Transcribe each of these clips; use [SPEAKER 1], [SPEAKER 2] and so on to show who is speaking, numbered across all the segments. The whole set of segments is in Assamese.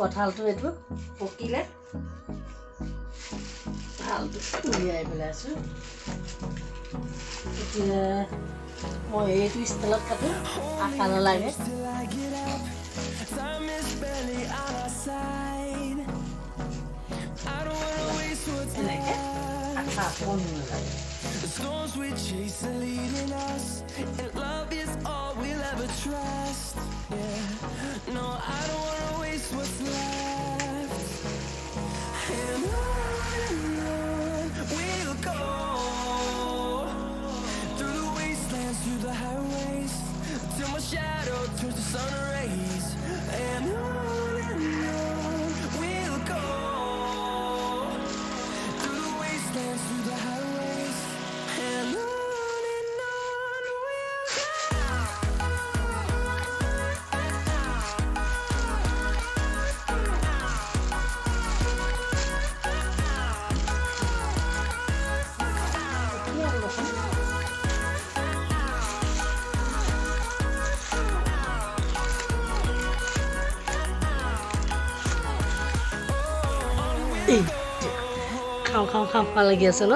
[SPEAKER 1] কঁঠালটো এইটো পকিলে ভালটো উলিয়াই পেলাইছোঁ এতিয়া মই এইটো ষ্টাইলত কাটো আশা নালাগে এনেকৈ আশা অকণ নালাগে
[SPEAKER 2] The storms we chase are leading us, and love is all we'll ever trust. Yeah, no, I don't wanna waste what's left. And on we'll go through the wastelands, through the highways, till my shadow turns to sun rays. And on we'll go through the wastelands, through the highways. And on we'll go.
[SPEAKER 1] খাওঁ খাওঁ খাওঁ খোৱা লাগি আছে ন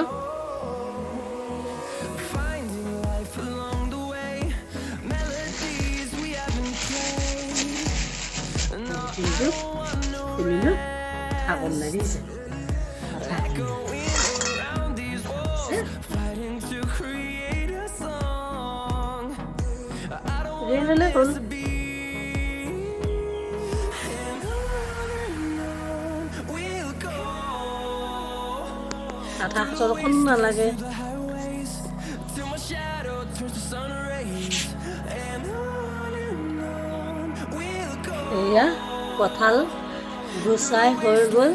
[SPEAKER 2] Finding life along the way, melodies we haven't played. No,
[SPEAKER 1] কিন্তু তুমিনো খাব লাগিছে
[SPEAKER 2] going around these walls, fighting to create a song. I don't want
[SPEAKER 1] ৰেলে হ'ল
[SPEAKER 2] to be. And on we'll go
[SPEAKER 1] আঠা সাঁচৰ অকণ নালাগে
[SPEAKER 2] the highways till my shadow turns to sun rays. And on we'll go.
[SPEAKER 1] এয়া কঁঠাল গুচাই হৈ গ'ল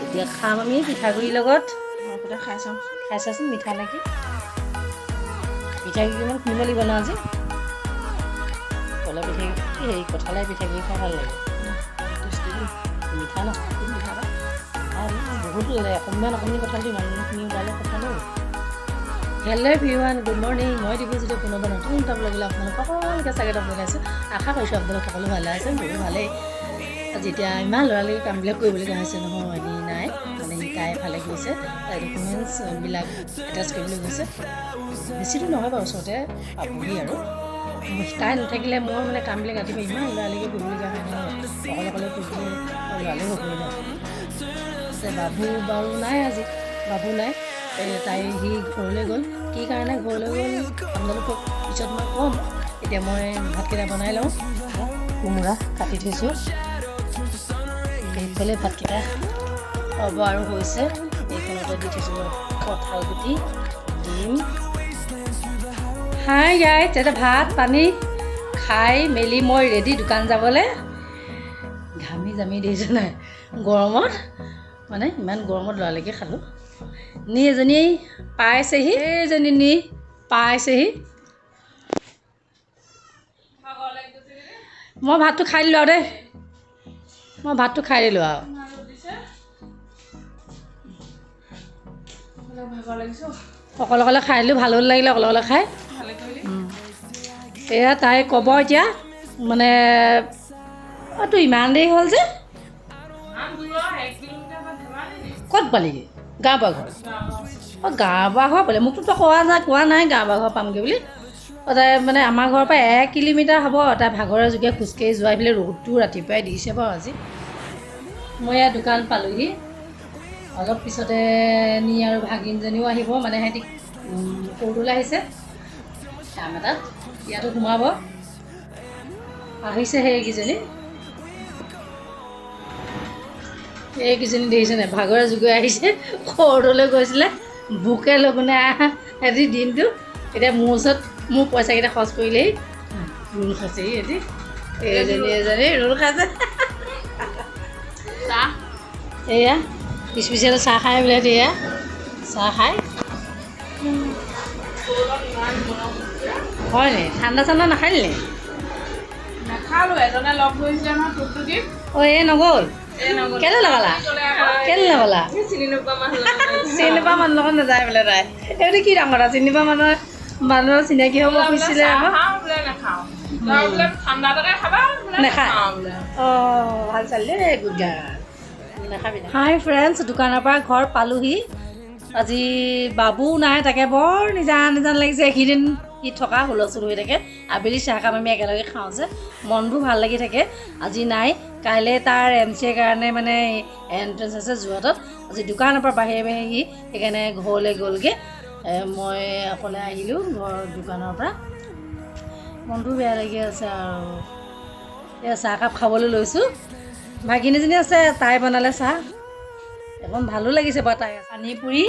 [SPEAKER 1] এতিয়া খাম আমি পিঠাগুড়িৰ লগত
[SPEAKER 3] মই খাই চাওঁ
[SPEAKER 1] খাই চাচোন মিঠা নেকি পিঠাগুড়ি কিমান খুন্দিব লাগিব ন আজি কলা পিঠাগুড়ি হেৰি কঁঠালৰ পিঠাগুড়ি খাই ভাল লাগে মিঠা ন
[SPEAKER 3] মিঠা বা
[SPEAKER 1] আৰু বহুত অকণমান অকণমানি কঁঠালটো ইমানখিনি ওলালে কঁঠালো হেল্ল' এভৰিৱান গুড মৰ্ণিং মই দিৱজিত কোনোবা নতুন এটা ব্লগলৈ আপোনালোক সকলোকে স্বাগতম জনাইছোঁ আশা কৰিছোঁ আপোনালোক সকলো ভালে আছে মোৰো ভালেই যেতিয়া ইমান ল'ৰালৰি কামবিলাক কৰিবলগীয়া হৈছে নহয় এনে নাই মানে তাই এফালে গৈছে তাই ডকুমেণ্টছবিলাক এটাচ কৰিবলৈ গৈছে বেছি দূৰ নহয় বাৰু ওচৰতে পাবহি আৰু তাই নাথাকিলে মই মানে কামবিলাক ৰাতিপুৱা ইমান ল'ৰালৰিকৈ কৰিবলগীয়া হয় নহয় অকলে অকলে কৰিবলৈ ল'ৰালৰি হ'বই ন বাবু বাৰু নাই আজি বাবু নাই তাই সি ঘৰলৈ গ'ল কি কাৰণে ঘৰলৈ গ'ল আপোনালোকক পিছত মই ক'ম এতিয়া মই ভাতকেইটা বনাই লওঁ কোমোৰা কাটি থৈছোঁ এইফালে ভাতকেইটা হ'ব আৰু হৈছে এইখনতে দি থৈছোঁ কঁঠাল গুটি ডিম হাই গাই তেতিয়া ভাত পানী খাই মেলি মই ৰেডি দোকান যাবলৈ ঘামি জামি দিছোঁ নাই গৰমত মানে ইমান গৰমত লৰালৈকে খালোঁ নি এজনী পাইছেহি এইজনী নি পাইছেহি মই ভাতটো খাই দিলোঁ আৰু দেই মই ভাতটো খাই দিলোঁ আৰু অকলে অকলে খাই দিলোঁ ভালো লাগিলে অকলে অকলে খাই এয়া তাই ক'ব এতিয়া মানে তোৰ ইমান দেৰি হ'ল যে ক'ত পালিগৈ গাঁও বা ঘৰ অঁ গাঁও বা ঘৰ পালে মোকতো কোৱা নাই গাঁও বা ঘৰ পামগৈ বুলি তাই মানে আমাৰ ঘৰৰ পৰা 1 কিলোমিটাৰ হ'ব তাই ভাগৰে যোগে খোজকাঢ়ি যোৱাই পেলাই ৰ'দটো ৰাতিপুৱাই দিছে বাৰু আজি মই ইয়াৰ দোকান পালোঁহি অলপ পিছতে নি আৰু ভাগিনজনীও আহিব মানে সিহঁতি সৰুটোলৈ আহিছে কাম এটাত ইয়াতো সোমাব আহিছে সেইকেইজনী এইকেইজনী দেখিছেনে ভাগৰে যুগে আহিছে সৰুটোলৈ গৈছিলে বুকে লৈ পিনে সিহঁতি দিনটো এতিয়া মোৰ ওচৰত মোৰ পইচাকেইটা খৰচ কৰিলেই ৰোল খাইছেহি সিহঁতি এজনী ৰোল খাইছে চাহ এয়া স্পেচিয়েল চাহ খাই বোলে এয়া চাহ খাই হয় নি ঠাণ্ডা চাণ্ডা নাখালি
[SPEAKER 3] নাখালোঁ এজনে লগ ধৰিছিলে নহয় টুকটুকি
[SPEAKER 1] অঁ এই নগ'ল কেলৈ লগালা কেলৈ লগালা
[SPEAKER 3] চিনি নোপোৱা
[SPEAKER 1] চিনি নোপোৱা মানুহৰ লগত নাযায় বোলে তাই এইটো কি ডাঙৰ চিনি নোপোৱা মানুহৰ চিনাকি হ'ব খুজিছিলে আকৌ
[SPEAKER 3] তই বোলে ঠাণ্ডা এটাকে খাবা বোলে
[SPEAKER 1] নাখায়।
[SPEAKER 3] নাখাওঁ বোলে
[SPEAKER 1] ভাল চালি দেই গুড গাৰ্ল হাই ফ্ৰেণ্ডছ দোকানৰ পৰা ঘৰ পালোহি আজি বাবু নাই তাকে বৰ নিজান নিজান লাগিছে এইকেইদিন সি থকা হুলস্থুল হৈ থাকে আবেলি চাহকাপ আমি একেলগে খাওঁ যে মনবোৰ ভাল লাগি থাকে আজি নাই কাইলৈ তাৰ MC কাৰণে মানে এণ্ট্ৰেঞ্চ আছে যোৰহাটত আজি দোকানৰ পৰা বাহিৰে বাহিৰে সি সেইকাৰণে ঘৰলৈ গ'লগৈ মই অকলে আহিলোঁ ঘৰ দোকানৰ পৰা মনটো বেয়া লাগি আছে আৰু এয়া চাহকাপ খাবলৈ লৈছোঁ ভাগিনীজনী আছে তাই বনালে চাহ একদম ভালো লাগিছে বাৰু তাই পানী পুৰি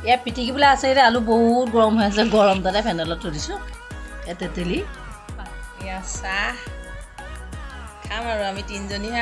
[SPEAKER 1] ইয়াত পিটিকিবলৈ আছে এতিয়া আলু বহুত গৰম হৈ আছে গৰম তাতে ফেনেলত থৈ দিছোঁ তেতেলী
[SPEAKER 3] এয়া চাহ খাম আৰু আমি তিনিজনীহে